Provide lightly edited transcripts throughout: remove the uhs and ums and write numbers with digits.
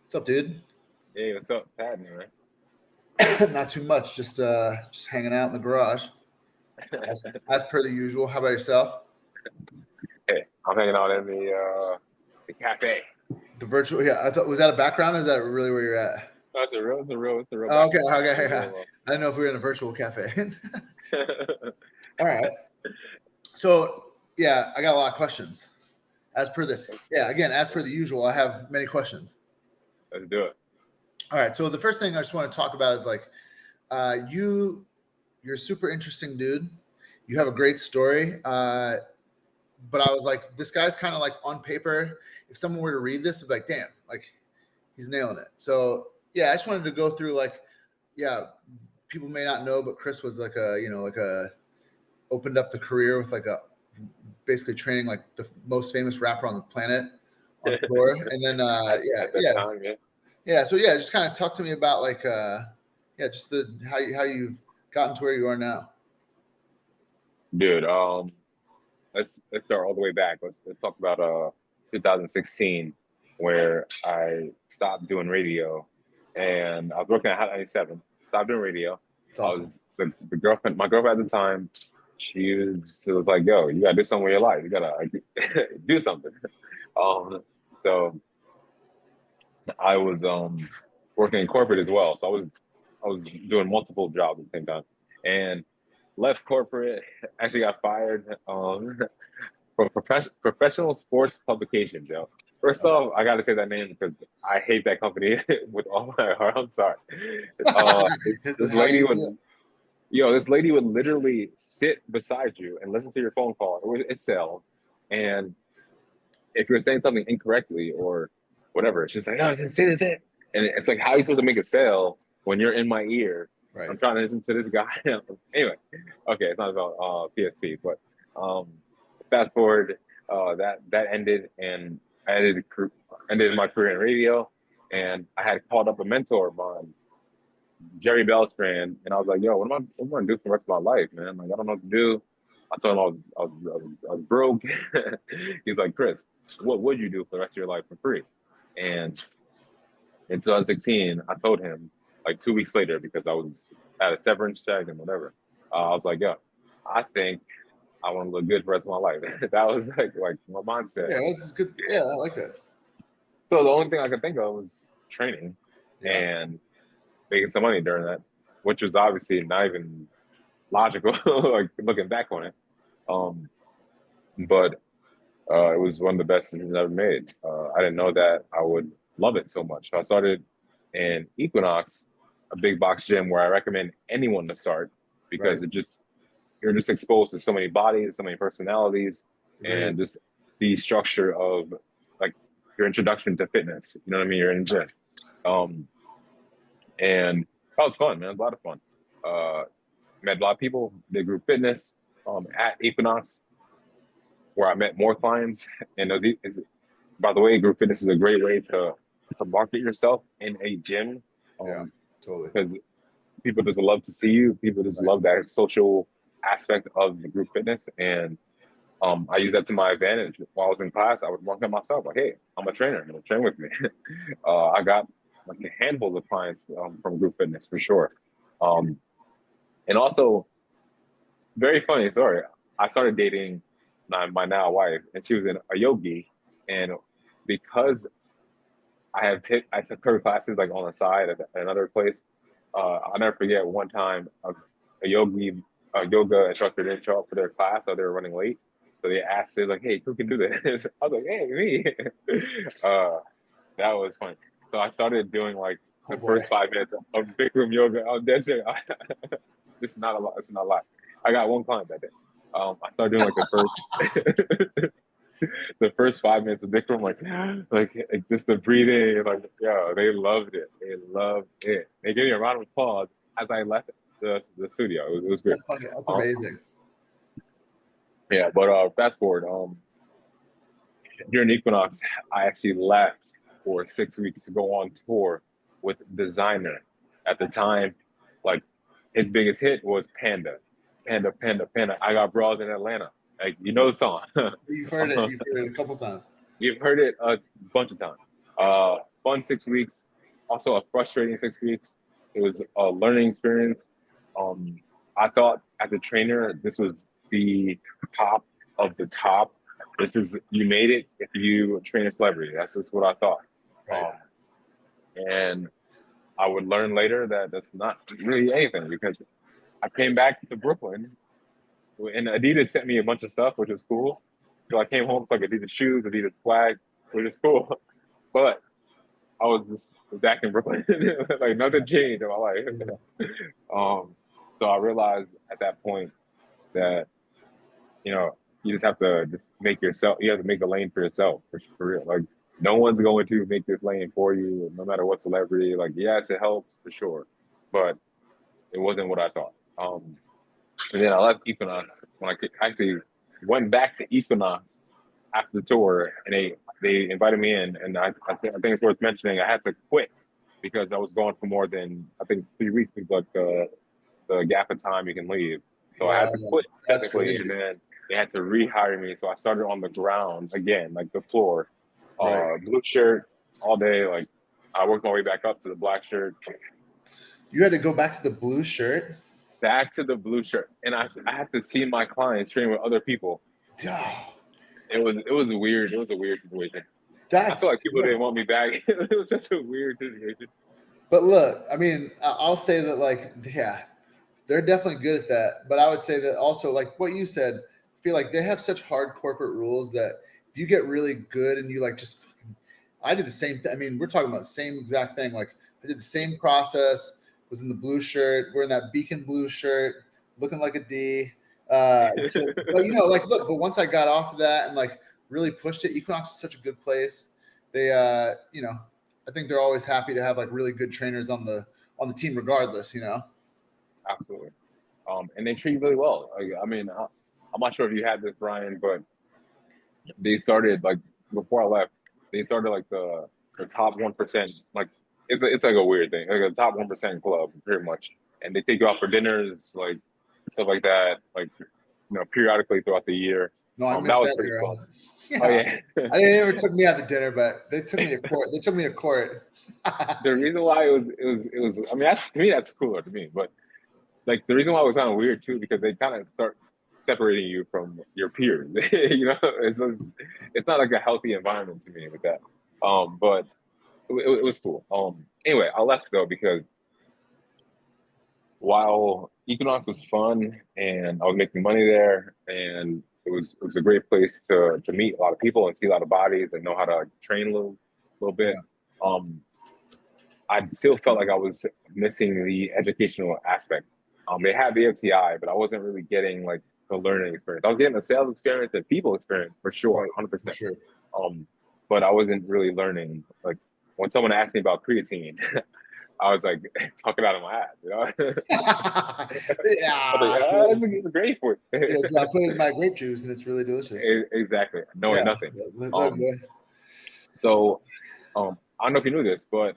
What's up, dude? Hey, what's up, Pat, man? Not too much. Just hanging out in the garage, as per the usual. How about yourself? Hey, I'm hanging out in the cafe. The virtual. Yeah, I thought was that a background? Or is that really where you're at? No, it's a real Oh, okay, background. It's a okay. Yeah. real. I didn't know if we were in a virtual cafe. Let's All right. So yeah, I got a lot of questions. As per the again, as per the usual, I have many questions. do it. All right. So the first thing I just want to talk about is like, you're a super interesting dude. You have a great story. But I was like, this guy's kind of like on paper. If someone were to read this, it'd be like, damn, like he's nailing it. So yeah, I just wanted to go through like, yeah, people may not know, but Chris was like a opened up the career with like a basically training like the most famous rapper on the planet on tour, and then At that time, yeah. yeah. So yeah, just kind of talk to me about like just the how you've gotten to where you are now. Dude, let's start all the way back. Let's talk about 2016, where I stopped doing radio, and I was working at Hot 97. Stopped doing radio. It's I awesome. was the girlfriend, my girlfriend at the time. She was like, "Yo, you gotta do something with your life. You gotta like, do something." So I was working in corporate as well. So I was doing multiple jobs at the same time, and left corporate. Actually, got fired for professional sports publications, yo. First off, I got to say that name because I hate that company with all my heart. I'm sorry. This How lady you would, feel? this lady would literally sit beside you and listen to your phone call. It sells, and if you're saying something incorrectly or whatever, it's just like, no, say this it. And it's like, how are you supposed to make a sale when you're in my ear? Right. I'm trying to listen to this guy. Anyway, okay, it's not about PSP, but um, fast forward, that ended, and I ended my career in radio, and I had called up a mentor of mine, Jerry Beltran, and I was like, "Yo, what am I gonna do for the rest of my life, man? Like, I don't know what to do." I told him I was broke. He's like, "Chris, what would you do for the rest of your life for free?" And in 2016, I told him like 2 weeks later because I was at a severance check and whatever. I was like, "Yo, I think I want to look good for the rest of my life." That was like my mindset. Yeah, this is good. Yeah, I like that. So the only thing I could think of was training Yeah. and making some money during that, which was obviously not even logical, like looking back on it. Um, but it was one of the best decisions I've ever made. I didn't know that I would love it so much. I started in Equinox, a big box gym where I recommend anyone to start Right. because you're just exposed to so many bodies, so many personalities, Agreed. and just the structure of like your introduction to fitness. You know what I mean? You're in the gym. Um, and that was fun, man. It was a lot of fun. Uh, Met a lot of people, did group fitness at Equinox, where I met more clients. And by the way, group fitness is a great way to market yourself in a gym, Yeah. Totally. because people just love to see you. People just Right. love that social aspect of the group fitness, and I use that to my advantage. While I was in class, I would market myself like, "Hey, I'm a trainer. You know, train with me." I got like a handful of clients from group fitness for sure. Um, and also, very funny story. I started dating my now wife, and she was in a yogi, and because I took her classes like on the side at another place. I'll never forget one time a yoga instructor didn't show up for their class, so they were running late. So they asked, they're like, "Hey, who can do this?" I was like, "Hey, me." uh, that was funny. So I started doing like Oh the boy. first 5 minutes of Bikram yoga. Oh, that's it. This is not a lot. This is not a lot. I got one client that day. I started doing like the first 5 minutes of Bikram, like just the breathing, like yo, they loved it. They loved it. They gave me a round of applause as I left the studio. It was great. That's fucking. That's Um, amazing. yeah, but fast forward. During Equinox, I actually left for 6 weeks to go on tour with Designer. At the time, like his biggest hit was Panda, Panda, Panda, Panda. I got bras in Atlanta. Like you know the song. You've heard it. You've heard it a couple times. You've heard it a bunch of times. fun 6 weeks, also a frustrating 6 weeks. It was a learning experience. Um, I thought as a trainer, this was the top of the top. This is you made it if you train a celebrity. That's just what I thought. Right. And I would learn later that that's not really anything because I came back to Brooklyn and Adidas sent me a bunch of stuff, which is cool. So I came home, it's like Adidas shoes, Adidas swag, which is cool. But I was just back in Brooklyn, like nothing changed in my life. um, so I realized at that point that you just have to just make yourself. You have to make a lane for yourself, for real. Like no one's going to make this lane for you, no matter what celebrity. Like yes, it helps for sure, but it wasn't what I thought. And then I left Equinox when I actually went back to Equinox after the tour, and they invited me in, and I think it's worth mentioning. I had to quit because I was gone for more than I think 3 weeks is like the gap of time you can leave. So I had Wow, to quit that's technically, crazy. and then they had to rehire me. So I started on the ground again, like the floor, Right. blue shirt all day. Like I worked my way back up to the black shirt, You had to go back to the blue shirt. back to the blue shirt, and I had to see my clients train with other people. Oh, It was a weird situation. I that's feel like people didn't want me back. It was such a weird situation. But look, I mean, I'll say that, like, yeah, they're definitely good at that. But I would say that also, like what you said, I feel like they have such hard corporate rules that if you get really good and you like just, I did the same thing. I mean, we're talking about the same exact thing. Like, I did the same process, was in the blue shirt, wearing that beacon blue shirt, looking like a D. But like, look, but once I got off of that and like really pushed it, Equinox is such a good place. They, I think they're always happy to have like really good trainers on the team, regardless. Absolutely. And they treat you really well. Like, I mean, I'm not sure if you had this, Brian, but they started like before I left. They started like the top 1%. Like it's like a weird thing, like a top 1% club, pretty much. And they take you out for dinners, like stuff like that, like periodically throughout the year. No, I That missed was that pretty era. fun. Oh Yeah, yeah. they never took me out to dinner, but they took me to court. They took me to court. The reason why it was. I mean, to me that's cooler to me, but like the reason why it was kind of weird too because they kind of start separating you from your peers. It's not like a healthy environment to me with that. But it was cool. Anyway, I left though because while Equinox was fun and I was making money there, and it was a great place to meet a lot of people and see a lot of bodies and know how to like, train a little bit. Yeah, Um, I still felt like I was missing the educational aspect. They had the FTI, but I wasn't really getting like the learning experience. I was getting the sales experience and people experience for sure, right, for 100%. sure. Um, but I wasn't really learning. Like when someone asked me about creatine, I was like talking out of my ass. I was like, Yeah, it's great for you. I put it in my grape juice and it's really delicious. Exactly, knowing Yeah, nothing. look, Um, so I don't know if you knew this, but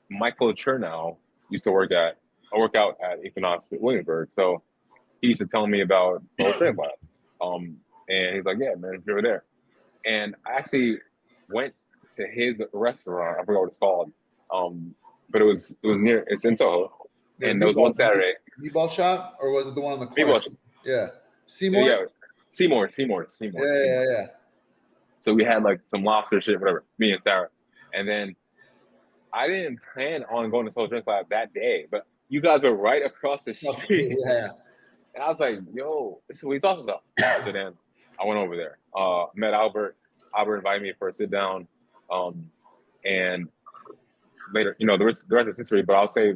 Michael Chernow used to work out at Equinox at Williamsburg. So he used to tell me about Soho Strength Lab. And he's like, yeah, man, if you're there. And I actually went to his restaurant. I forgot what it's called. But it's in Soho. the And there was one Saturday. meatball shop, or was it the one on the Maybe corner? it was, Yeah, yeah, Seymour's. Seymour. Yeah. So we had like some lobster shit, whatever, me and Sarah. And then I didn't plan on going to Soul Drink Lab that day, but you guys were right across the street. Yeah. And I was like, yo, this is what he's talking about. So then I went over there, met Albert. Albert invited me for a sit down. And later, the rest is history, but I'll say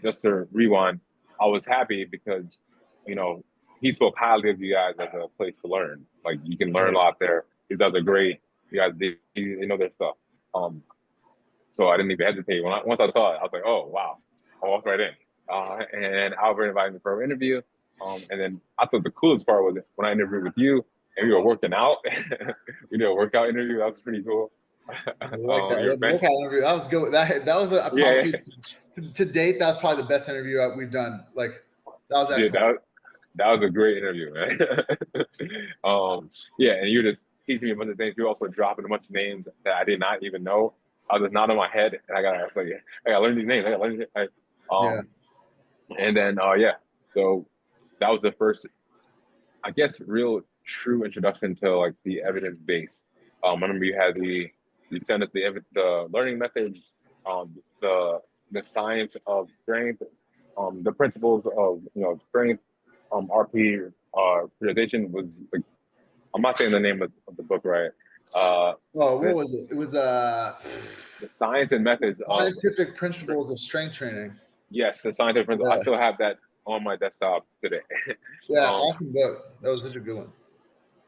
just to rewind, I was happy because, you know, he spoke highly of you guys as a place to learn. Like you can learn a Right. lot there. These guys are great. You guys, they know their stuff. So I didn't even hesitate. Once I saw it, I was like, oh, wow. I walked right in. And Albert invited me for an interview. And then I thought the coolest part was when I interviewed with you and we were working out. We did a workout interview. That was pretty cool. I like that. Your The bench. workout interview. That was good. That was Yeah, probably to date. That was probably the best interview we've done. Like, that was yeah, excellent. that was a great interview, man. Yeah, and you just teaching me a bunch of things. You also dropping a bunch of names that I did not even know. I was just nodding my head, and I was like, I gotta learn these names. I gotta learn these names. Yeah. And then yeah, so that was the first, I guess, real true introduction to like the evidence base. I remember you sent us the learning methods, the science of strength, the principles of strength, RP, periodization was like, I'm not saying the name of the book right. Oh, what The, was it? It was the science and methods of scientific strength. principles of strength training. Yes, the scientific principles. I Yeah. still have that on my desktop today. Yeah, um, awesome book. That was such a good one.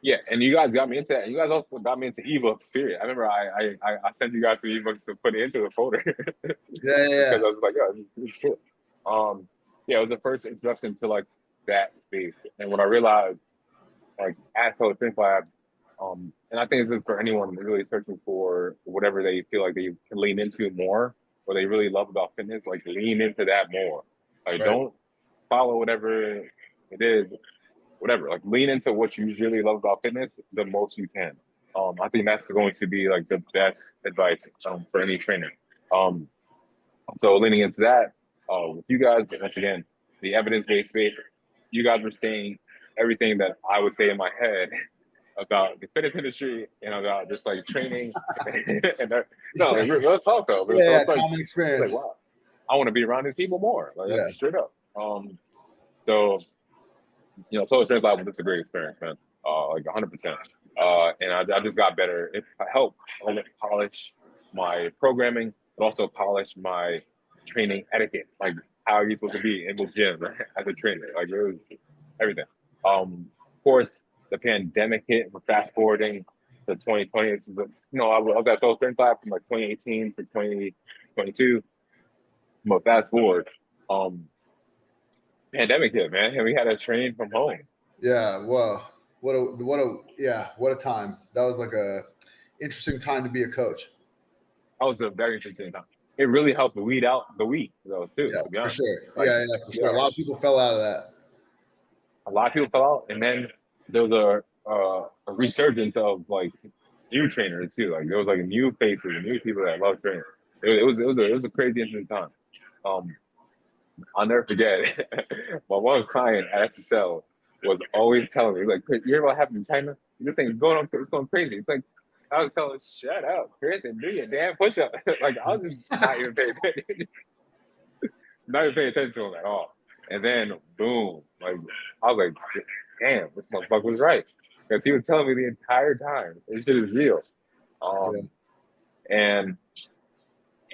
Yeah, and you guys got me into that. You guys also got me into ebooks. Period. I remember I sent you guys some ebooks to put into the folder Yeah, yeah, because yeah. I was like, yeah, this is cool. Yeah, it was the first introduction to like that space, and when I realized like at Soho Strength Lab, and I think this is for anyone really searching for whatever they feel like they can lean into more, what they really love about fitness, like lean into that more. Like Right. don't follow whatever it is, whatever. Like lean into what you really love about fitness the most you can. I think that's going to be like the best advice for any trainer. Um, so leaning into that, with you guys, once again, the evidence-based space, you guys were saying everything that I would say in my head about the fitness industry and about just like training. And no, like, real talk though. Yeah, So yeah, it's like, common experience. wow, I want to be around these people more. Like Yeah. that's straight up. So Soho Strength Lab was just a great experience, man. Like 100%. And I just got better. It helped polish my programming, but also polish my training etiquette. Like how are you supposed to be in the gym as a trainer? Like it was everything. Of course, the pandemic hit. We're fast forwarding to 2020. I was at Soho Strength Lab from like 2018 to 2022. But fast forward, pandemic hit, man, and we had to train from home. Yeah. Well, what a time. That was like a interesting time to be a coach. That was a very interesting time. It really helped weed out the weed, though, too, Yeah, to be for honest. sure. Like, Yeah, yeah, for sure. A yeah, lot of people fell out of that. a lot of people fell out, and then there was a resurgence of like new trainers too. Like there was like new faces, new people that love training. It was a crazy interesting time. Um, I'll never forget. My one client at SSL was always telling me, like, you hear what happened in China? This thing is going on, it's going crazy. It's like, I was telling, shut up, Chris, and do your damn push up. Like, I was just not even paying attention, not even paying attention to him at all. And then, boom, like, I was like, damn, this motherfucker was right. Because he was telling me the entire time, this shit is real. Yeah. And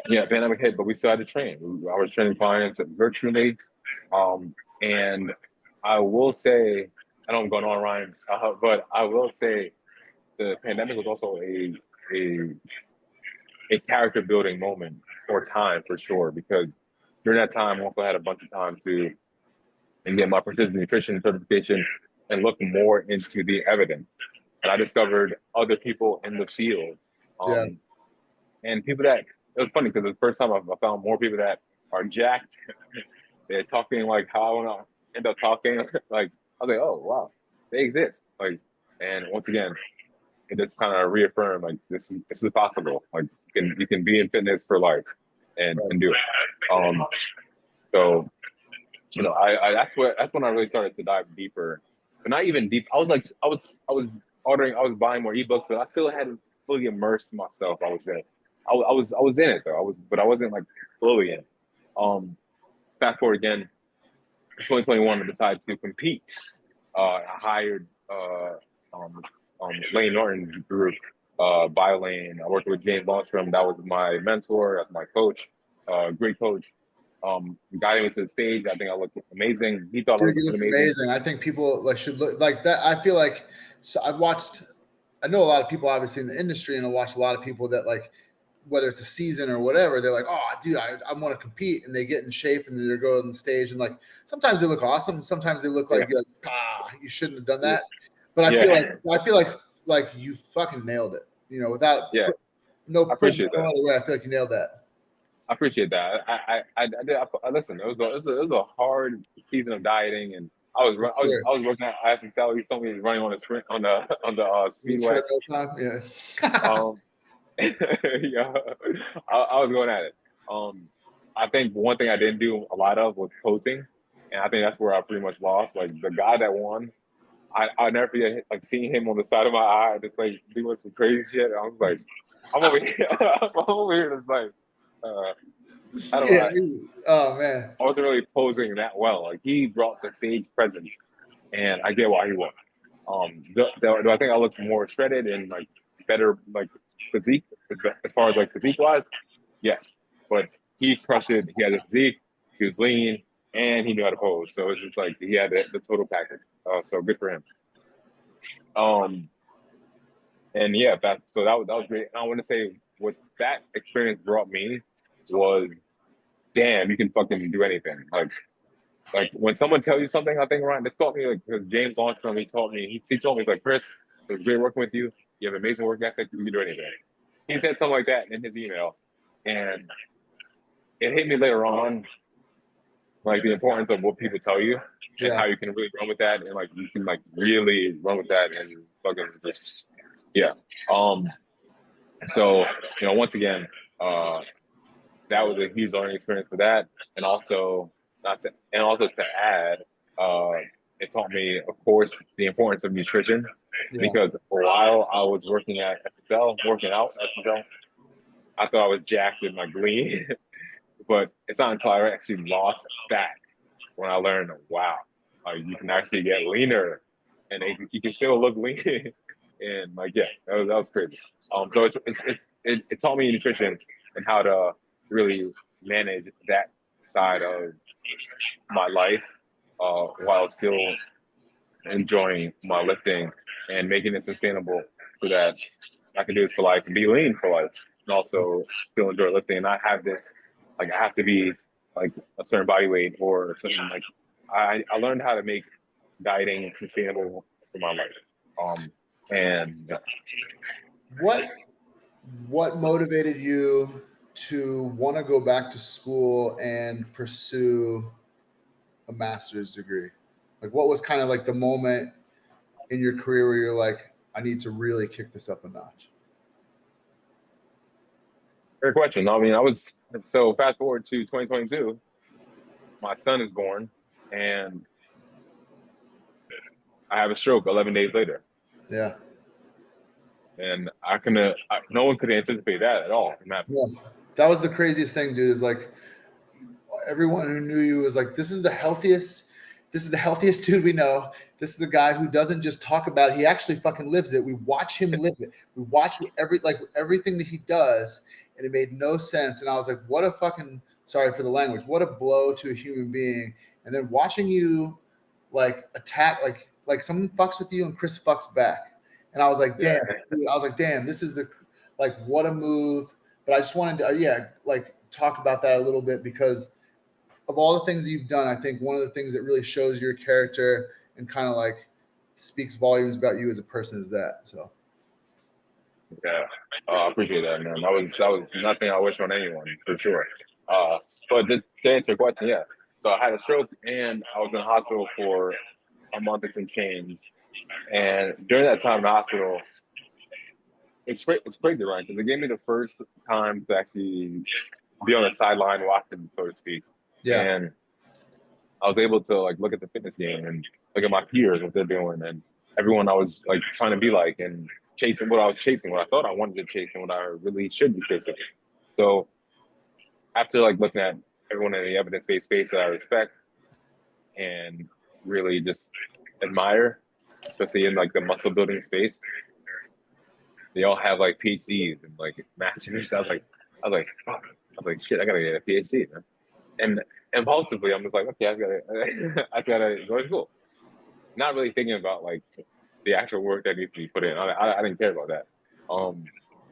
yeah, pandemic hit, but we still had to train. I was training clients virtually. And I will say, I know I'm going on, Ryan, but I will say the pandemic was also a a character building moment or time for sure, because during that time I also had a bunch of time to and get my precision nutrition certification and look more into the evidence. And I discovered other people in the field, Yeah. and people that it was funny because the first time I found more people that are jacked. They're talking like how I want to end up talking. Like I was like, oh wow, they exist. Like, and once again, it just kind of reaffirmed like this is possible. Like you can be in fitness for life and Right. and do it. So that's when I really started to dive deeper, but not even deep. I was like I was buying more ebooks, but I still hadn't fully immersed myself. I was there. I was in it though. But I wasn't like fully in. Fast forward again, 2021, I decided to compete. I hired Lane Norton's group, BioLane. I worked with James Longstrom. That was my mentor, that's my coach, great coach. He got me to the stage. I think I looked amazing. He thought I Dude, you looked look amazing. amazing. I think people like should look like that. I feel like so I've watched. I know a lot of people obviously in the industry, and I watch a lot of people that like whether it's a season or whatever, they're like, oh, dude, I want to compete, and they get in shape and they go on the stage, and like sometimes they look awesome, and sometimes they look like Yeah, you're like, you shouldn't have done yeah, that. But yeah, I feel like you fucking nailed it. You know, without yeah. no I putting appreciate no that. other way, I feel like you nailed that. I appreciate that. I did. Listen. It was a hard season of dieting, and For sure. I was working at ISSL. He told me he was running on the sprint on the The speedway. treadmill time, yeah. Um, Yeah, I was going at it. I think one thing I didn't do a lot of was posing, and I think that's where I pretty much lost. Like the guy that won, I'll never forget like seeing him on the side of my eye, just like doing some crazy shit. I was like, I'm over here, I'm over here, just like, uh, how do Yeah. I? Oh man. I wasn't really posing that well. Like he brought the stage presence, and I get why he won. Do I think I looked more shredded and like better like physique as far as like physique wise? Yes, but he crushed it. He had a physique. He was lean, and he knew how to pose. So it's just like he had the total package. So good for him. Um, and yeah, that was great. And I want to say what that experience brought me was, damn, you can fucking do anything. Like when someone tells you something, I think Ryan, this taught me like because James Armstrong, he told me like Chris, it was great working with you. You have amazing work ethic. You can do anything. He said something like that in his email, and it hit me later on, like the importance of what people tell you and Yeah. how you can really run with that, and like you can like really run with that and fucking just yeah. Um. So once again, uh, that was a huge learning experience for that, and also to add, uh, it taught me, of course, the importance of nutrition Yeah. because for a while I was working at FSL, working out at FSL. I thought I was jacked and like lean, but it's not until I actually lost fat when I learned, wow, you can actually get leaner and you can still look lean. And like, yeah, that was crazy. So it taught me nutrition and how to really manage that side of my life while still enjoying my lifting and making it sustainable so that I can do this for life and be lean for life and also still enjoy lifting and not have this like I have to be like a certain body weight or something like I learned how to make dieting sustainable for my life. And What motivated you to want to go back to school and pursue a master's degree? Like, what was kind of like the moment in your career where you're like, I need to really kick this up a notch? Great question. I mean, I was so fast forward to 2022, my son is born and I have a stroke 11 days later. Yeah. And no one could anticipate that at all from happening. Yeah. That was the craziest thing, dude, is like everyone who knew you was like, this is the healthiest dude we know. This is a guy who doesn't just talk about it, he actually fucking lives it. We watch him live it. We watch everything that he does, and it made no sense. And I was like, what a fucking, sorry for the language, what a blow to a human being. And then watching you like attack, like someone fucks with you and Chris fucks back. And I was like, Yeah. damn, dude, I was like, damn, this is the like what a move. But I just wanted to yeah, like talk about that a little bit because of all the things you've done, I think one of the things that really shows your character and kind of like speaks volumes about you as a person is that. So Yeah, I appreciate that, man. That was nothing I wish on anyone for sure. Uh, but to answer your question, yeah. So I had a stroke and I was in the hospital for a month and some change. And during that time in the hospital, it's crazy, right? Because it gave me the first time to actually be on the sideline watching, so to speak. yeah, And I was able to like look at the fitness game and look at my peers what they're doing and everyone I was like trying to be like and chasing what I was chasing, what I thought I wanted to chase and what I really should be chasing. So after like looking at everyone in the evidence-based space that I respect and really just admire, especially in like the muscle building space, they all have like PhDs and like masters. Fuck. I was like, shit, I gotta get a PhD, man. And impulsively, I'm just like, okay, I gotta go to school. Not really thinking about like the actual work that needs to be put in. I didn't care about that. Um,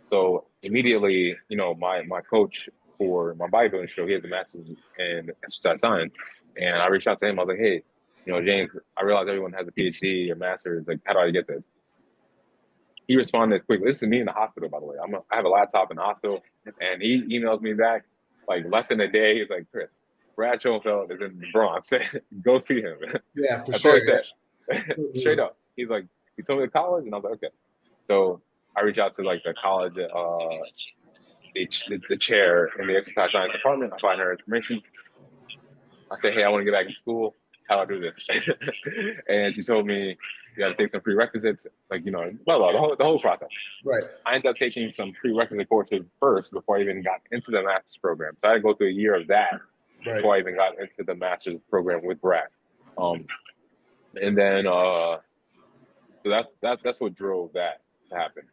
so immediately, my coach for my bodybuilding show, he has a master's in exercise science, and I reached out to him. I was like, hey, James, I realize everyone has a PhD or master's. Like, how do I get this? He responded quickly. This is me in the hospital, by the way. I have a laptop in the hospital, and he emails me back like less than a day. He's like, Chris, Brad Schoenfeld is in the Bronx. Go see him. yeah, for That's all sure. he said. Straight up. He's like, he told me to college, and I was like, okay. So I reach out to like the college, the chair in the exercise science department. I find her information. I say, hey, I want to get back in school. How do I do this? And she told me you got to take some prerequisites, like blah blah, the whole process. Right. I ended up taking some prerequisite courses first before I even got into the master's program. So I had to go through a year of that before I even got into the master's program with Brad. And then so that's what drove that to happen.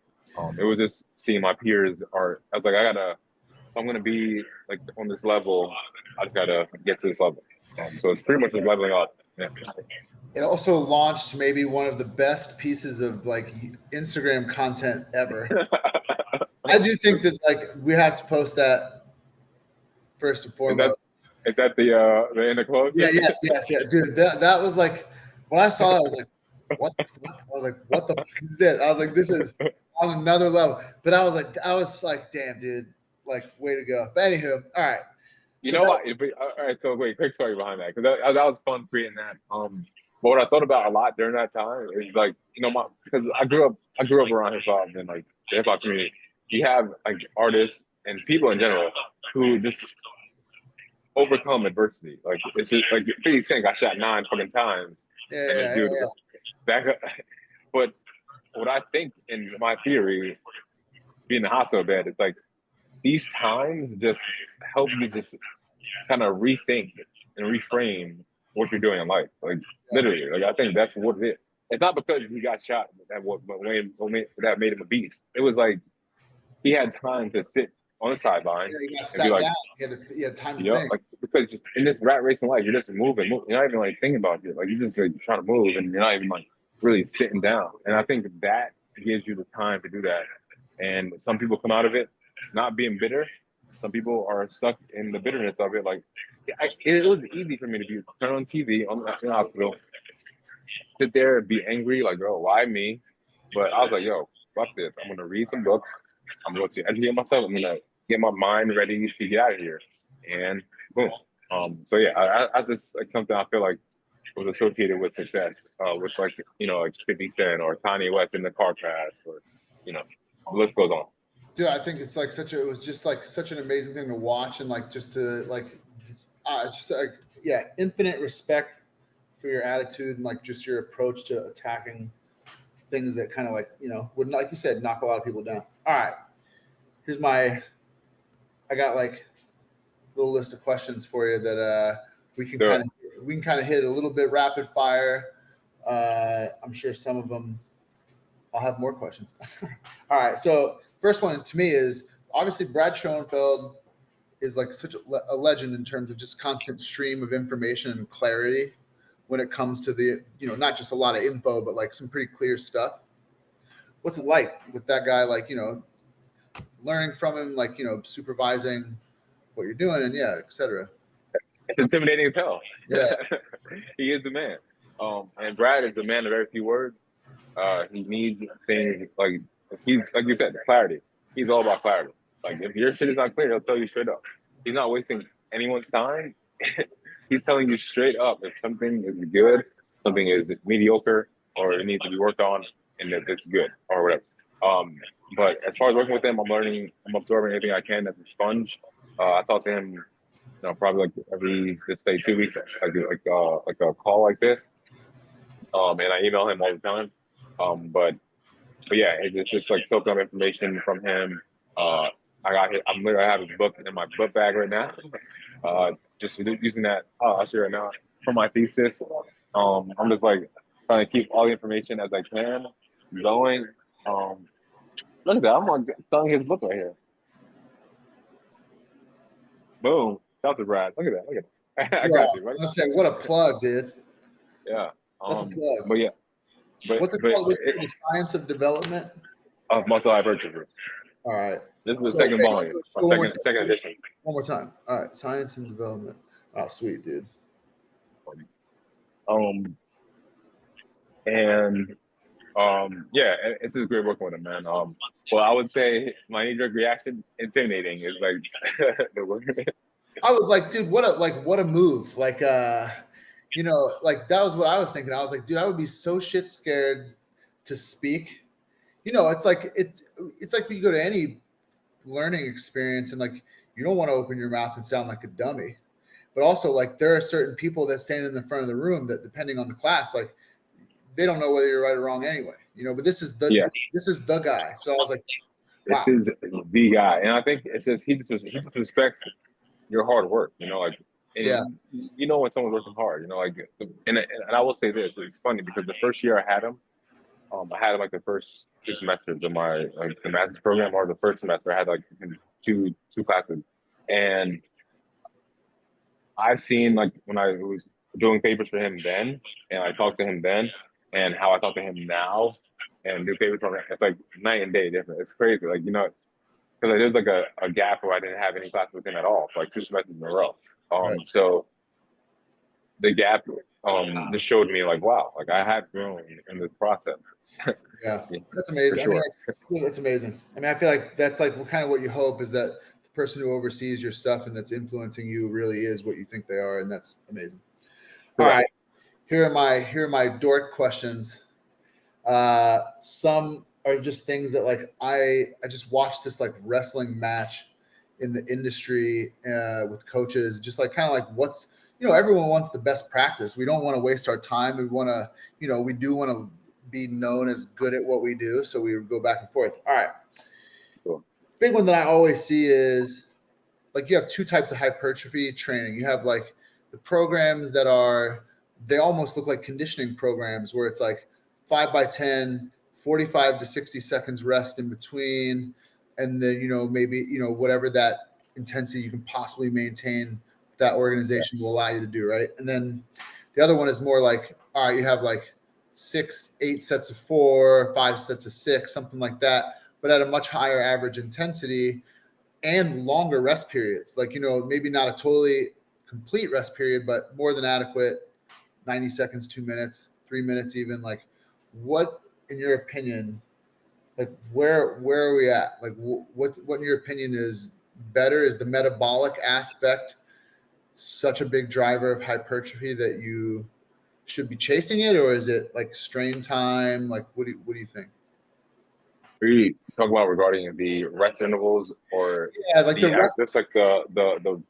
It was just seeing my peers I was like, if I'm gonna be like on this level, I just gotta get to this level. So it's pretty much like leveling up. Yeah. It also launched maybe one of the best pieces of like Instagram content ever. I do think that like we have to post that first and foremost. Is that the end of quote? Yeah, yes, dude. That was like when I saw that, I was like, what the fuck? I was like, what the fuck is this? I was like, this is on another level. But I was like, damn, dude, like, way to go. But anywho, all right. You know what? All right, so wait, quick story behind that, because that was fun creating that. But what I thought about a lot during that time is like, because I grew up around hip hop and like the hip hop community. You have like artists and people in general who just overcome adversity. Like it's just like 50 Cent got shot 9 fucking times, back up. But what I think in my theory, being in the hospital bed, it's like these times just help you just kind of rethink and reframe what you're doing in life. Like literally, like I think that's what it is. It's not because he got shot that made him a beast. It was like he had time to sit on the sideline. Yeah, he got sat down. He had time to think. Like because just in this rat race in life, you're just moving. You're not even like thinking about it. Like you're just like trying to move, and you're not even like really sitting down. And I think that gives you the time to do that. And some people come out of it not being bitter. Some people are stuck in the bitterness of it. Like it was easy for me to turn on TV in the hospital, sit there and be angry, like, oh, why me? But I was like, yo, fuck this. I'm gonna read some books. I'm going to educate myself. I'm gonna get my mind ready to get out of here. And boom. So yeah, I just like something I feel like was associated with success, with like like 50 Cent or Kanye West in the car crash, or the list goes on. Dude, I think it's like it was just like such an amazing thing to watch, and like just to like infinite respect for your attitude and like just your approach to attacking things that kind of like would, like you said, knock a lot of people down. All right, I got like a little list of questions for you that we can kind of hit a little bit rapid fire. I'm sure some of them I'll have more questions. All right, so first one to me is obviously Brad Schoenfeld is like such a legend in terms of just constant stream of information and clarity when it comes to the not just a lot of info, but like some pretty clear stuff. What's it like with that guy? Like learning from him, like supervising what you're doing, and etc. It's intimidating as hell. Yeah, he is the man. And Brad is the man of very few words. He needs things like he's like you said, clarity. He's all about clarity. Like if your shit is not clear, he'll tell you straight up. He's not wasting anyone's time. He's telling you straight up if something is good, something is mediocre, or it needs to be worked on, and if it's good or whatever. But as far as working with him, I'm absorbing anything I can as a sponge. I talk to him, probably like every, let's say 2 weeks, like a call like this. And I email him all the time. But yeah, it's just like soaking up information from him. I'm literally, I have his book in my book bag right now. Just using that. I'll share it now for my thesis. I'm just like trying to keep all the information as I can going. Look at that! I'm selling his book right here. Boom! Shout out to Brad. Look at that! Look at that! I got you. Right? I say, what a plug, dude. Yeah. That's a plug. But yeah. What's it called? The Science of Development of Muscle Hypertrophy. All right. This is the second volume, second edition. One more time. All right, Science and Development. Oh, sweet, dude. Yeah, it's just great working with him, man. Well, I would say my knee-jerk reaction, intimidating, is like the word. I was like, dude, what a move. Like, like that was what I was thinking. I was like, dude, I would be so shit scared to speak. you know, it's like when you go to any learning experience and like you don't want to open your mouth and sound like a dummy. But also like there are certain people that stand in the front of the room that depending on the class, like they don't know whether you're right or wrong anyway, you know, but Yeah, this is the guy. So I was like, this wow. is the guy, and I think it's just he just respects your hard work. You know, like, Yeah. and you know when someone's working hard. You know, like, and I will say this: it's funny because the first year I had like the first 2 semesters of my like the master's program, or the first semester I had like two classes, and I've seen like when I was doing papers for him then, and I talked to him then, and how I talk to him now, and do papers for him, it's like night and day different. It's crazy, like, you know, because there's like a gap where I didn't have any classes with him at all for like 2 semesters in a row. Right. So the gap just showed me like, wow, like I have grown in this process. Yeah. Yeah, That's for amazing. I mean, sure. that's amazing. I mean, I feel like that's like kind of what you hope is that the person who oversees your stuff and that's influencing you really is what you think they are. And that's amazing. All Correct. right. Here are my dork questions. Some are just things that like I just watched this like wrestling match in the industry with coaches, just like kind of like what's you know everyone wants the best practice. We don't want to waste our time. We want to you know we do want to be known as good at what we do, so we go back and forth. All right, Cool. big one that I always see is like you have two types of hypertrophy training. You have like the programs that are they almost look like conditioning programs where it's like 5 by 10, 45 to 60 seconds rest in between, and then you know maybe you know whatever that intensity you can possibly maintain that Yeah. organization will allow you to do right. And then the other one is more like all right, you have like 8 sets of 4, 5 sets of 6, something like that, but at a much higher average intensity and longer rest periods. Like, you know, maybe not a totally complete rest period, but more than adequate 90 seconds, 2 minutes, 3 minutes, even. Like, what, in your opinion, like, where are we at? Like, what in your opinion is better? Is the metabolic aspect such a big driver of hypertrophy that you should be chasing it, or is it like strain time? Like, what do you think? We talk about regarding the rest intervals or Yeah, like the rest. just like the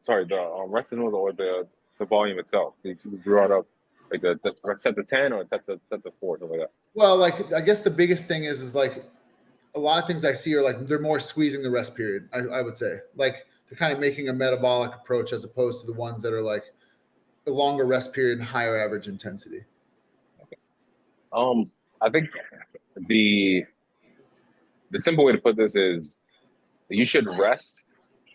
sorry the rest intervals or the volume itself. You brought up like the set to 10 or set to 4, something like that. Well, like I guess the biggest thing is like a lot of things I see are like they're more squeezing the rest period. I would say like they're kind of making a metabolic approach as opposed to the ones that are like a longer rest period and higher average intensity. Um, I think the the simple way to put this is you should rest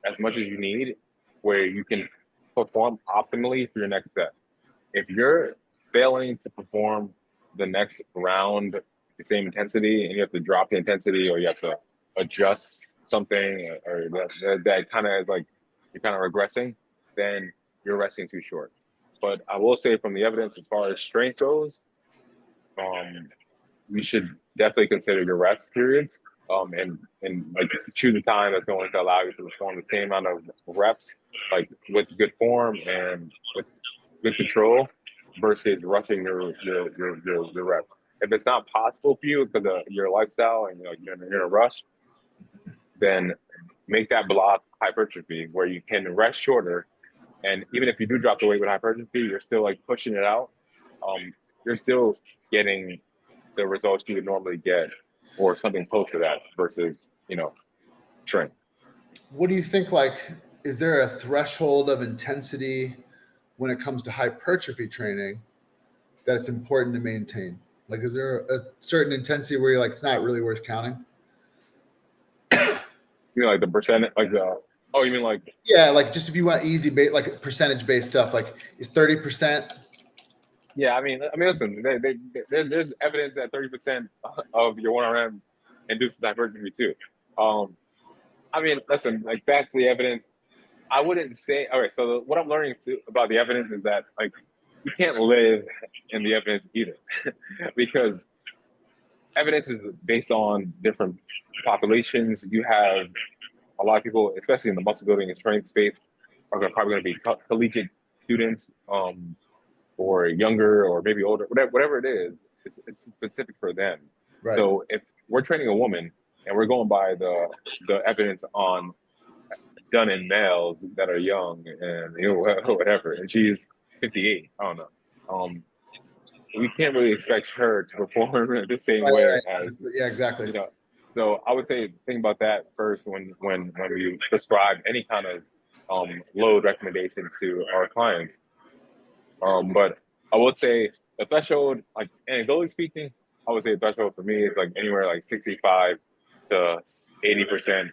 as much as you need where you can perform optimally for your next set. If you're failing to perform the next round the same intensity and you have to drop the intensity or you have to adjust something or that kind of is like you're kind of regressing, then you're resting too short. But I will say from the evidence as far as strength goes, um, you should definitely consider your rest periods. And like choose a time that's going to allow you to perform the same amount of reps, like with good form and with good control, versus rushing your reps. If it's not possible for you because of your lifestyle and you're in a rush, then make that block hypertrophy where you can rest shorter. And even if you do drop the weight with hypertrophy, you're still like pushing it out. Um, you're still getting the results you would normally get or something close to that versus, strength. What do you think? Like, is there a threshold of intensity when it comes to hypertrophy training that it's important to maintain? Like, is there a certain intensity where you're like, it's not really worth counting? Like the percent, like oh, you mean like, Yeah, like just if you want easy, like percentage based stuff, like is 30%. yeah, listen, there's evidence that 30% of your 1RM induces hypertrophy too. Um, listen, like that's the evidence. I wouldn't say, all right, so what I'm learning too about the evidence is that like you can't live in the evidence either because evidence is based on different populations. You have a lot of people, especially in the muscle building and strength space, are probably going to be collegiate students, or younger, or maybe older, whatever it is. It's specific for them. Right. So we're training a woman and we're going by the evidence on done in males that are young and whatever, and she's 58. I don't know. Um, we can't really expect her to perform the same Right, way right. as Yeah, exactly. you know. So I would say think about that first when we prescribe any kind of load recommendations to our clients. But I would say the threshold, like anecdotally speaking, I would say the threshold for me is like anywhere like 65 to 80%,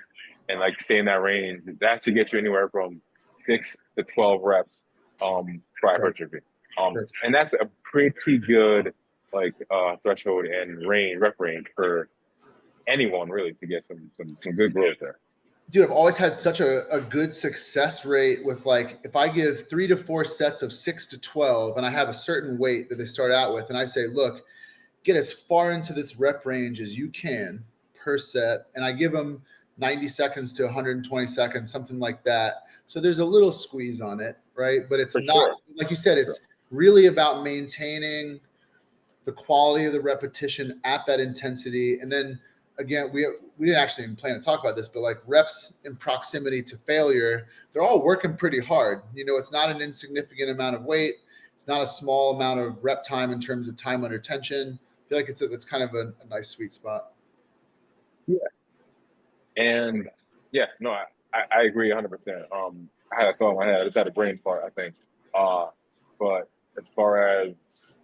and like stay in that range. That should get you anywhere from 6 to 12 reps for Right. hypertrophy. Right. And that's a pretty good like threshold and rep range for anyone really to get some good growth there. Dude, I've always had such a good success rate with like if I give 3 to 4 sets of 6 to 12 and I have a certain weight that they start out with, and I say, look, get as far into this rep range as you can per set, and I give them 90 seconds to 120 seconds, something like that. So there's a little squeeze on it, right? But it's For not, sure. like you said, For sure. it's really about maintaining the quality of the repetition at that intensity. And then again, we didn't actually even plan to talk about this, but like reps in proximity to failure, they're all working pretty hard. You know, it's not an insignificant amount of weight. It's not a small amount of rep time in terms of time under tension. I feel like it's kind of a nice sweet spot. Yeah. And yeah, no, I agree 100%. I had a thought in my head. I just had a brain fart, I think. But as far as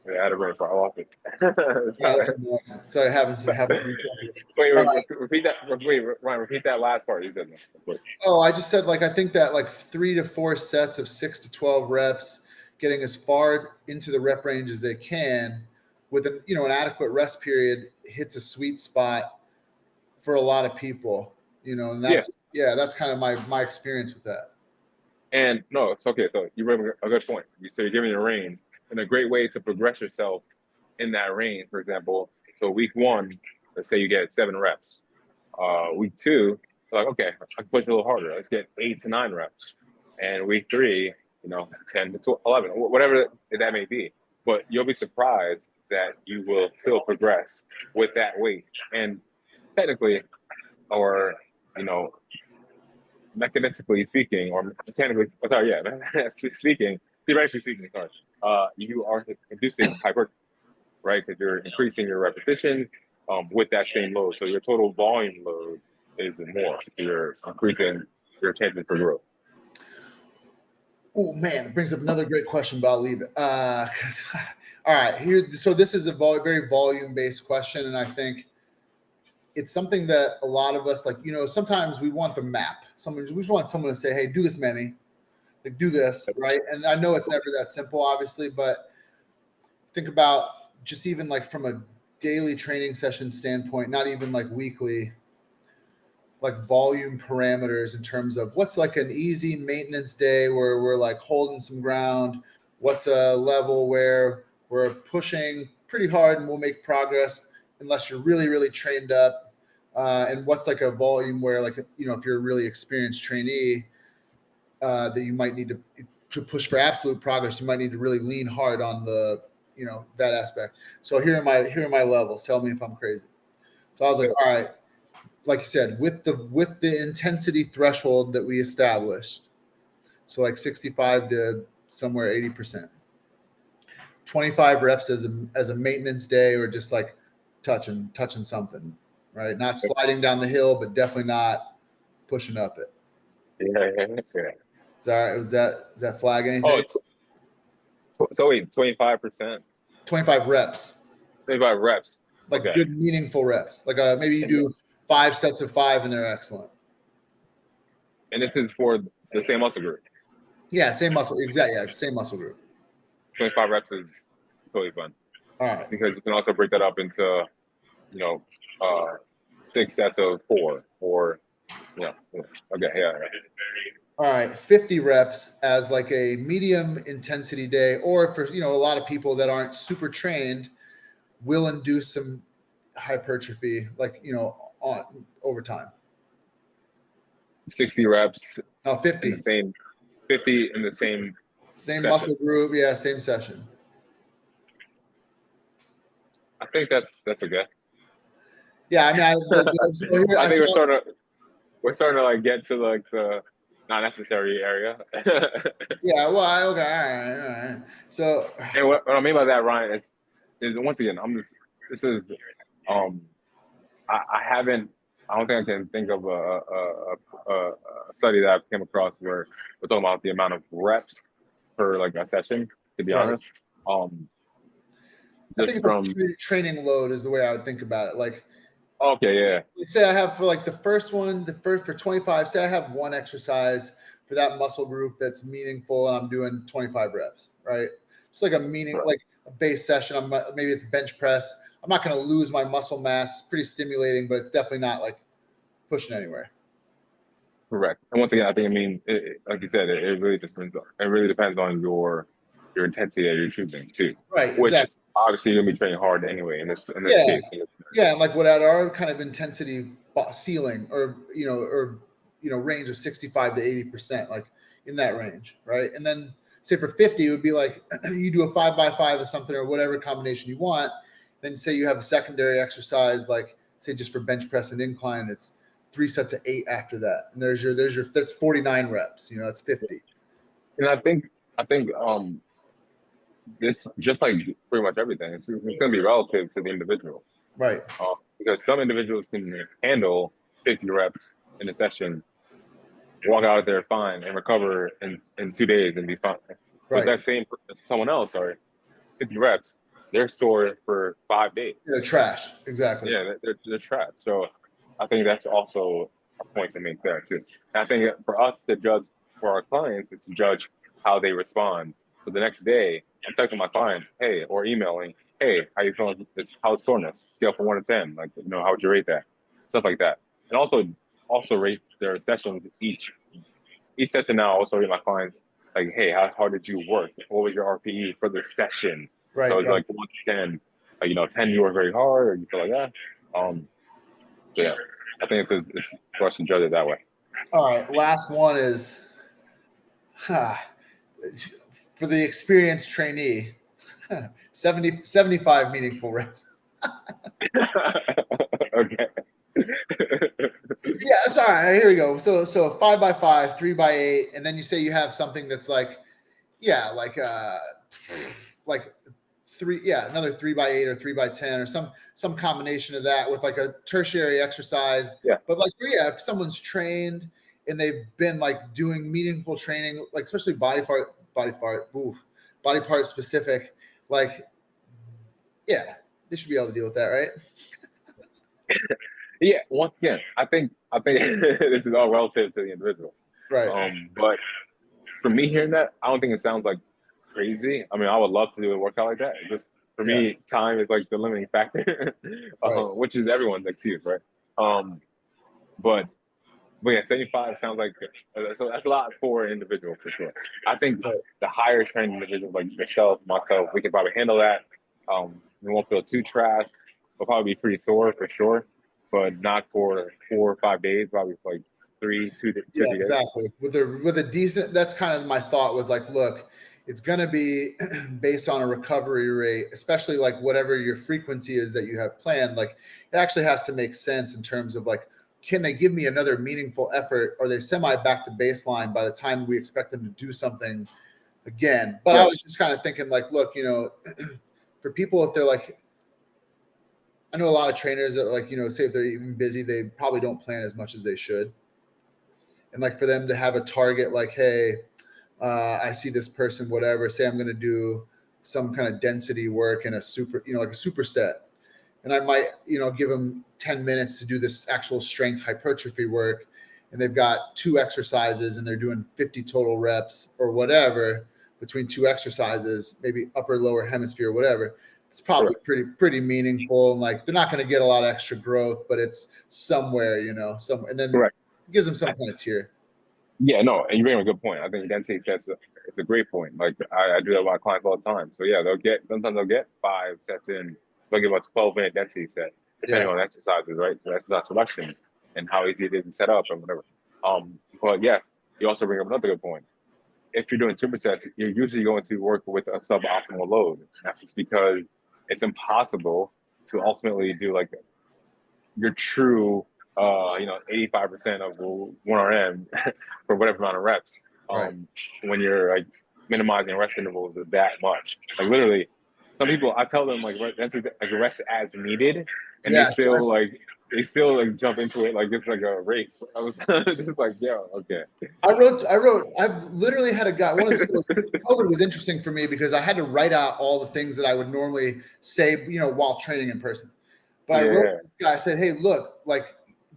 yeah, I had a brain fart. I lost it. Yeah, Sorry. so it happens. Wait, All right. repeat that. Wait, Ryan, repeat that last part you said. Oh, I just said like I think that like 3 to 4 sets of 6 to 12 reps, getting as far into the rep range as they can, with an an adequate rest period hits a sweet spot for a lot of people. And Yeah, that's kind of my experience with that. and no, it's okay. So you bring a good point. So you're giving a range, and a great way to progress yourself in that range. For example, so week one, let's say you get 7 reps. Week two, like okay, I can push a little harder. Let's get 8 to 9 reps. And week three, 10 to 11, whatever that may be. But you'll be surprised that you will still progress with that weight. And technically, or you know, mechanistically speaking, or mechanically, sorry, yeah, speaking, theoretically speaking, sorry, you are inducing hypertrophy, right? Because you're increasing your repetition with that same load. So your total volume load is more. You're increasing your chances for growth. Oh man, it brings up another great question, but I'll leave it. All right, here. So this is a very volume-based question, and I think it's something that a lot of us like. Sometimes we want the map. We just want someone to say, "Hey, do this many, like do this," right? And I know it's never that simple, obviously, but think about just even like from a daily training session standpoint, not even like weekly, like volume parameters in terms of what's like an easy maintenance day where we're like holding some ground, what's a level where we're pushing pretty hard and we'll make progress unless you're really really trained up, and what's like a volume where like if you're a really experienced trainee, that you might need to push for absolute progress, you might need to really lean hard on the that aspect. So here are my levels. Tell me if I'm crazy. So I was like, all right, like you said, with the intensity threshold that we established, so like 65 to somewhere 80%, 25 reps as a maintenance day, or just like touching something, right? Not sliding down the hill, but definitely not pushing up it. Yeah. Is that does that flag Oh, anything? so wait, 25%, 25 reps, 25 reps. like Okay. good meaningful reps. Like maybe you And do 5 sets of 5 and they're excellent. and this is for the same muscle group. Yeah, same muscle, exactly. Yeah, same muscle group. 25 reps is totally fun All right. because you can also break that up into, you know, uh, 6 sets of 4 or, okay, yeah. All right, 50 reps as like a medium intensity day, or for a lot of people that aren't super trained, will induce some hypertrophy, like on over time. 60 reps No, in the 50. same, 50 in the same Same session. muscle group, yeah, same session. I think that's okay. Yeah, I mean, so here I I think saw. we're starting to like get to like the not necessary area. Yeah, well, okay, all right. So, And what I mean by that, Ryan, is once again, this is um I haven't I don't think I can think of a study that I've came across where we're talking about the amount of reps per like a session, to be right. honest. Um I think just it's like from training load is the way I would think about it. okay, yeah, Like say I have for like the first one, the first for 25, say I have one exercise for that muscle group that's meaningful and I'm doing 25 reps, right? Just like a meaning, right, like a base session. Maybe it's bench press. I'm not going to lose my muscle mass. It's pretty stimulating, but it's definitely not like pushing anywhere. correct. And once again, I think like you said, it really just depends it really depends on your intensity that you're choosing too. Right. Which Exactly. obviously you're gonna be training hard anyway in this Yeah. case. Yeah. And like what at our kind of intensity ceiling or range of 65 to 80%, like in that range. Right. And then say for 50, it would be like you do a 5x5 or something or whatever combination you want. Then say you have a secondary exercise, like say just for bench press and incline, it's 3 sets of 8 after that. And that's 49 reps, that's 50. And I think this just like pretty much everything. It's gonna be relative to the individual. Right. Because some individuals can handle 50 reps in a session, walk out there fine, and recover in 2 days and be fine. But Right. that same someone else, sorry, 50 reps, they're sore for 5 days. They're trash. Exactly. Yeah, they're trapped. So I think that's also a point to make there too. And I think for us to judge for our clients is to judge how they respond. So the next day, I'm texting my client, hey, or emailing, hey, how you feeling? How's soreness? Scale from 1 to 10. Like, how would you rate that? Stuff like that. And also rate their sessions each session now. I also rate my clients like, hey, how hard did you work? What was your RPE for the session? So Right. it's Right. like 1 to 10. 10 you work very hard, or you feel like that. So yeah, I think it's for us to judge it that way. All right. Last one is for the experienced trainee, 75 meaningful reps. Okay. Yeah, sorry. Here we go. So 5x5, 3x8, and then you say you have something that's like, yeah, like three, yeah, another 3x8 or 3x10 or some combination of that with like a tertiary exercise. Yeah. But like, yeah, if someone's trained and they've been like doing meaningful training, like especially body part specific, like, yeah, they should be able to deal with that, right? Yeah. Once again, I think this is all relative to the individual. Right. But for me hearing that, I don't think it sounds like crazy. I mean, I would love to do a workout like that. It just for Yeah. me, time is like the limiting factor, Right. which is everyone's excuse, right? Um, but But yeah, 75 sounds like so that's a lot for an individual for sure. I think Right. the higher trained individuals like yourself, myself, we can probably handle that. We won't feel too trash. We'll probably be pretty sore for sure, but not for 4 or 5 days. Probably for like two or Yeah, 3 days. exactly. With a decent, that's kind of my thought was like, look, it's going to be based on a recovery rate, especially like whatever your frequency is that you have planned. Like it actually has to make sense in terms of like, can they give me another meaningful effort? Or are they semi back to baseline by the time we expect them to do something again? But I Right. was just kind of thinking like, look, for people, if they're like, I know a lot of trainers that like, say if they're even busy, they probably don't plan as much as they should. And like for them to have a target like, hey, I see this person, whatever, say I'm going to do some kind of density work in a super, like a superset. And I might, give them 10 minutes to do this actual strength hypertrophy work. And they've got 2 exercises and they're doing 50 total reps or whatever between 2 exercises, maybe upper, lower hemisphere, whatever. It's probably Correct. pretty meaningful. And like, they're not going to get a lot of extra growth, but it's somewhere, and then Correct. it gives them some kind of tier. Yeah, no, and you bring up a good point. I think density sets it's a great point. Like I do that with my clients all the time. So yeah, sometimes they'll get 5 sets in. They'll give a 12-minute density set, depending Yeah. on exercises, right? So exercise selection and how easy it is to set up and whatever. But yes, you also bring up another good point. If you're doing supersets, you're usually going to work with a suboptimal load. That's just because it's impossible to ultimately do like your true 85% of 1RM for whatever amount of reps. Right. When you're like minimizing rest intervals that much, like literally, some people I tell them like that's like rest as needed, and Yeah, exactly. they still like jump into it like it's like a race. I was just like, yeah, okay. I've literally had a guy, one of the stories, COVID was interesting for me because I had to write out all the things that I would normally say, while training in person. But I wrote Yeah. to this guy, I said, hey, look, like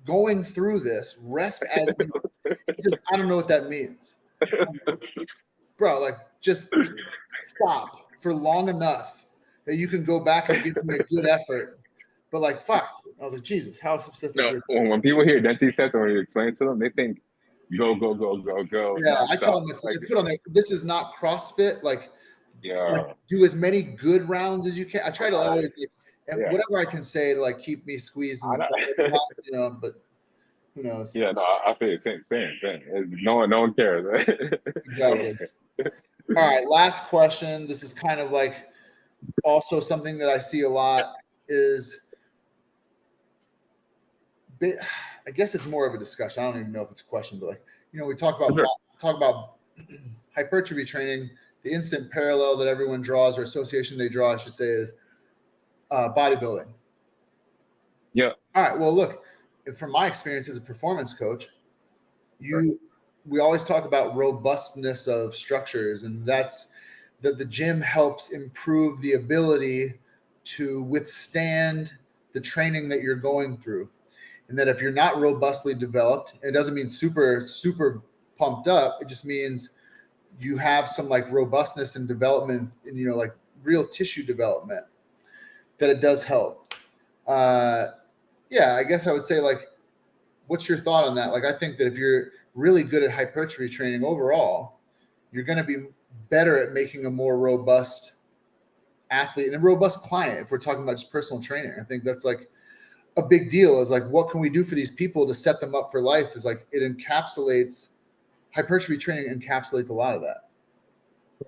going through this, rest as needed. He says, I don't know what that means. Bro, like just stop for long enough that you can go back and give me a good effort. But like, fuck. I was like, Jesus, how specific No, is when people hear density sets and when you explain it to them, they think go, go, go, go, go, Yeah, I tell nonstop. them it's Like, put on there. This is not CrossFit. Like yeah, do as many good rounds as you can. I try to always and yeah. whatever I can say to like keep me squeezed in I the know. box, but who knows? Yeah, no, I feel it. Same. No one cares. Right? No one Exactly. cares. All right, last question. This is kind of like also something that I see a lot is I guess it's more of a discussion. I don't even know if it's a question, but like, we talk about hypertrophy training. The instant parallel that everyone draws or association they draw, I should say, is bodybuilding. Yeah, All right. Well, look, from my experience as a performance coach, right. we always talk about robustness of structures, and that's that the gym helps improve the ability to withstand the training that you're going through. And that if you're not robustly developed, it doesn't mean super pumped up. It just means you have some like robustness and development and like real tissue development, that it does help. Yeah, I guess I would say like, what's your thought on that? Like, I think that if you're really good at hypertrophy training overall, you're going to be better at making a more robust athlete and a robust client. If we're talking about just personal training, I think that's like a big deal. Is like, what can we do for these people to set them up for life? Is like, it encapsulates hypertrophy training encapsulates a lot of that.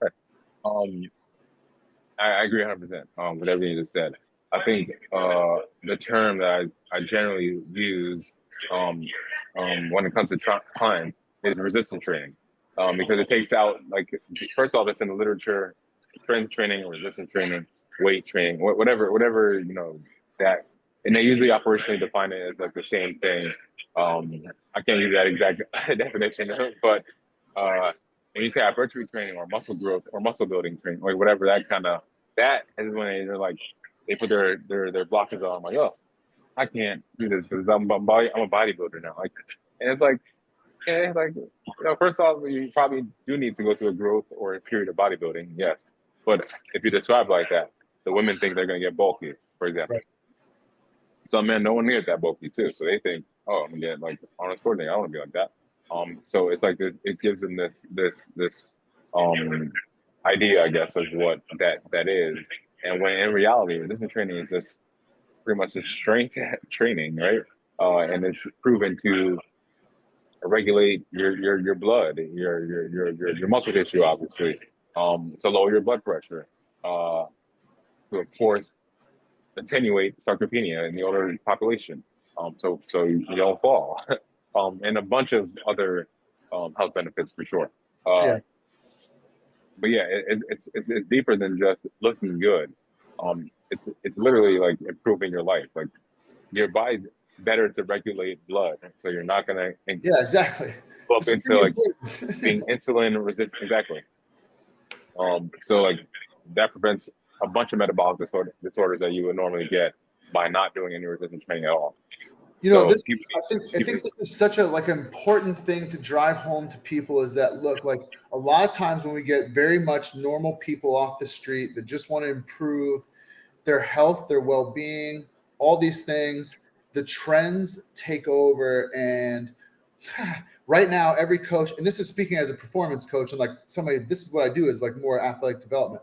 Right. Um, I agree 100% with everything you just said. I think the term that I generally use um, when it comes to time is resistance training, because it takes out like first off, it's in the literature, strength training, resistance training, weight training, whatever that, and they usually operationally define it as like the same thing. I can't use that exact definition, but when you say hypertrophy training or muscle growth or muscle building training, or whatever that is when they're like they put their blockers on. I'm like, oh, I can't do this because I'm a bodybuilder now. Like, and it's like, yeah, like first off, you probably do need to go through a growth or a period of bodybuilding, yes. But if you describe like that, the women think they're gonna get bulky, for example. Right. Some men no one near that bulky too, so they think, oh, I'm gonna get like Arnold Schwarzenegger. I want to be like that. So it's like it gives them this um idea, I guess, of what that is. And when in reality, resistance training is just pretty much just strength training, right? And it's proven to regulate your blood, your muscle tissue, obviously, to lower your blood pressure, to of course attenuate sarcopenia in the older population, so you don't fall, and a bunch of other health benefits for sure. Yeah. But yeah, it's deeper than just looking good. It's literally like improving your life. Like your body's better to regulate blood, so you're not gonna Yeah. Exactly. bump This is into pretty like important. being insulin resistant. Exactly. So like that prevents a bunch of metabolic disorders that you would normally get by not doing any resistance training at all. So This I think this is such a like important thing to drive home to people, is that look, like a lot of times when we get very much normal people off the street that just want to improve their health, their well-being, all these things, the trends take over. And right now every coach, and this is speaking as a performance coach and like somebody, this is what I do, is like more athletic development.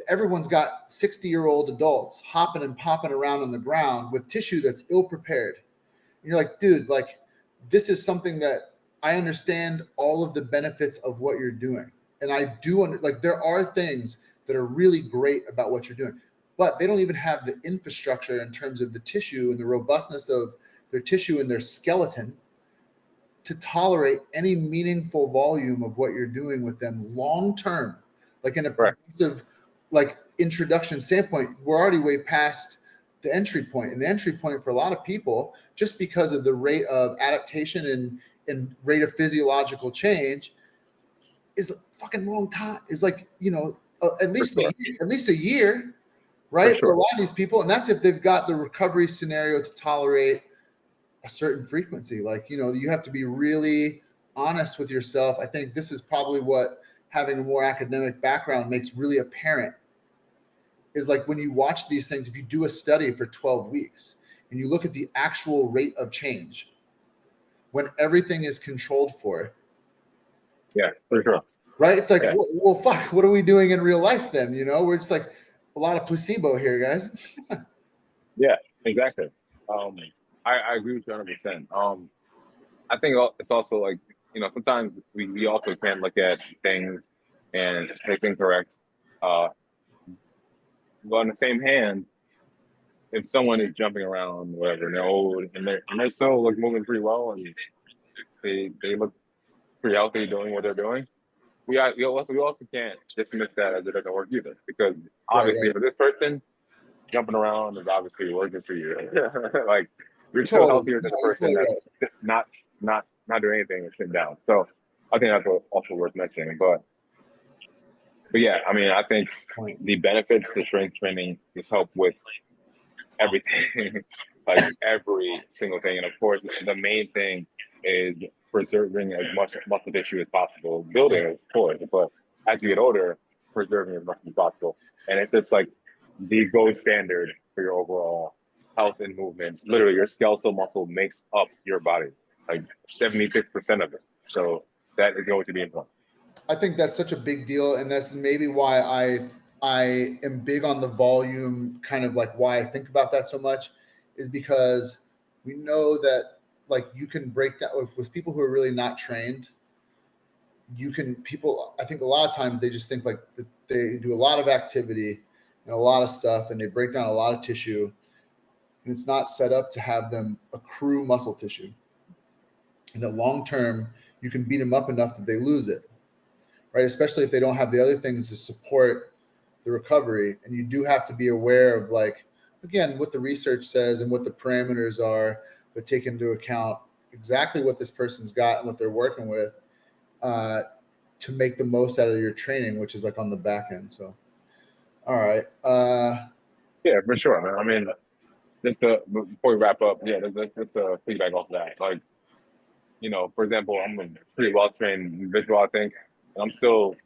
Everyone's got 60-year-old adults hopping and popping around on the ground with tissue that's ill prepared. And you're like, dude, like this is something that I understand all of the benefits of what you're doing. And I do like there are things that are really great about what you're doing. but they don't even have the infrastructure in terms of the tissue and the robustness of their tissue and their skeleton to tolerate any meaningful volume of what you're doing with them long term. Like in a progressive, like introduction standpoint, we're already way past the entry point. And the entry point for a lot of people, just because of the rate of adaptation and rate of physiological change, is a fucking long time. Is like, you know, at least a year, right? For a lot of these people. And that's if they've got the recovery scenario to tolerate a certain frequency. Like, you know, you have to be really honest with yourself. I think this is probably what having a more academic background makes really apparent, is like when you watch these things, if you do a study for 12 weeks and you look at the actual rate of change when everything is controlled for. Yeah, for sure. Right? It's like, well, fuck, what are we doing in real life then? You know, we're just like a lot of placebo here, guys. Yeah, exactly. I agree with you 100%. I think it's also like, you know, sometimes we also can look at things and it's incorrect. But on the same hand, if someone is jumping around, whatever, and they're old and they're still like moving pretty well and they look pretty healthy doing what they're doing, we also can't dismiss that as it doesn't work either, because obviously for this person, jumping around is obviously working for you. Like you're still healthier than the person that's not doing anything and sitting down. So I think that's also worth mentioning. But yeah, I mean, I think the benefits to strength training is help with everything, like every single thing. And of course, the main thing is preserving as much muscle tissue as possible, building, of course, but as you get older, preserving as much as possible. And it's just like the gold standard for your overall health and movement. Literally, your skeletal muscle makes up your body, like 76% of it. So that is going to be important. I think that's such a big deal, and that's maybe why I am big on the volume, kind of like why I think about that so much, is because we know that like you can break down with people who are really not trained. I think a lot of times they just think like they do a lot of activity and a lot of stuff, and they break down a lot of tissue, and it's not set up to have them accrue muscle tissue. And that long term, you can beat them up enough that they lose it, right? Especially if they don't have the other things to support the recovery. And you do have to be aware of, like, again, what the research says and what the parameters are, but take into account exactly what this person's got and what they're working with to make the most out of your training, which is like on the back end. So, all right. Yeah, for sure, man. I mean, before we wrap up, yeah, let's piggyback off that. Like, you know, for example, I'm a pretty well trained individual, I think, and I'm still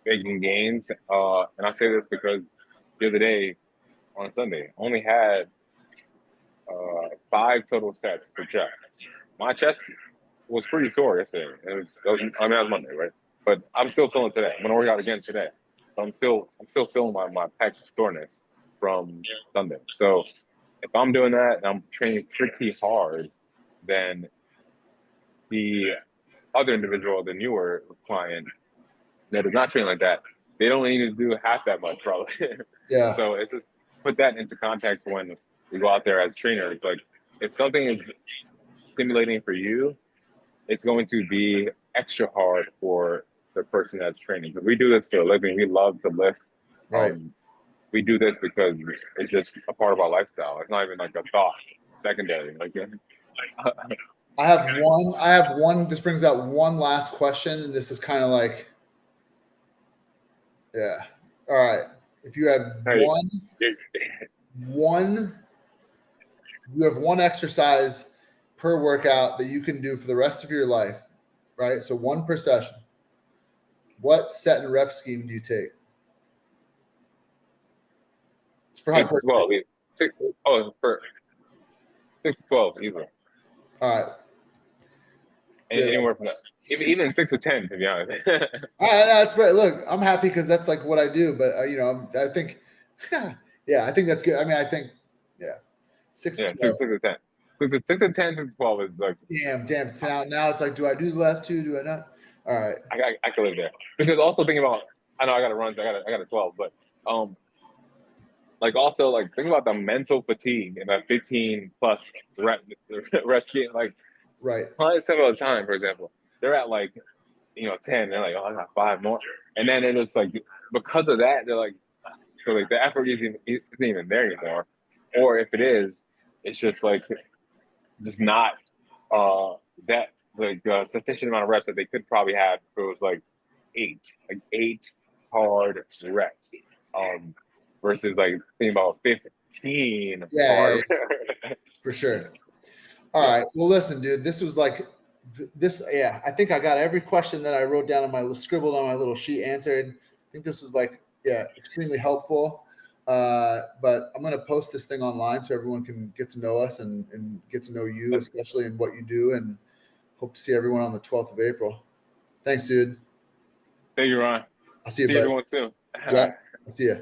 making gains. And I say this because the other day on Sunday, I only had 5 total sets per chest. My chest was pretty sore yesterday. I mean, that was Monday, right? But I'm still feeling today. I'm gonna work out again today. So I'm still feeling my pec soreness from Sunday. So if I'm doing that and I'm training pretty hard, then the other individual, the newer client that is not training like that, they don't need to do half that much probably. Yeah. So it's just put that into context when we go out there as trainers. Like if something is stimulating for you, it's going to be extra hard for the person that's training. Because we do this for a living. We love to lift. Right. We do this because it's just a part of our lifestyle. It's not even like a thought, secondary. Like I have one. This brings out one last question, and this is kind of like, yeah. All right. If you had you have one exercise per workout that you can do for the rest of your life, right? So one per session. What set and rep scheme do you take? It's for hypertrophy. 12. For 6 to 12 either. All right. Anywhere from that. Even 6 to 10, to be honest. All right, that's great. Look, I'm happy because that's like what I do. But you know, I think, yeah, I think that's good. I mean, I think, yeah, 6 to 12. 6 to 10. 6 to 10, 6 to 12 is like. Damn. So now it's like, do I do the last two? Do I not? All right. I can live there because also thinking about. I know I got to run. I got a 12, but like also like think about the mental fatigue in a 15 plus rep scheme. Like Right. clients some of the time, for example, they're at like 10, they're like, oh, I got 5 more. And then it is like because of that, they're like, so like the effort isn't even there anymore. Or if it is, it's just like just not uh that like sufficient amount of reps that they could probably have if it was like 8 hard reps. Um versus like thinking about 15 Yeah, hard. for sure. All Yeah. right. Well, listen, dude, this was like this. Yeah, I think I got every question that I wrote down on my scribbled on my little sheet answered. I think this was like, yeah, extremely helpful. But I'm going to post this thing online so everyone can get to know us and get to know you, especially in what you do. And hope to see everyone on the 12th of April. Thanks, dude. Thank you, Ron. I'll see you, See bud. everyone soon. Yeah, I'll see you.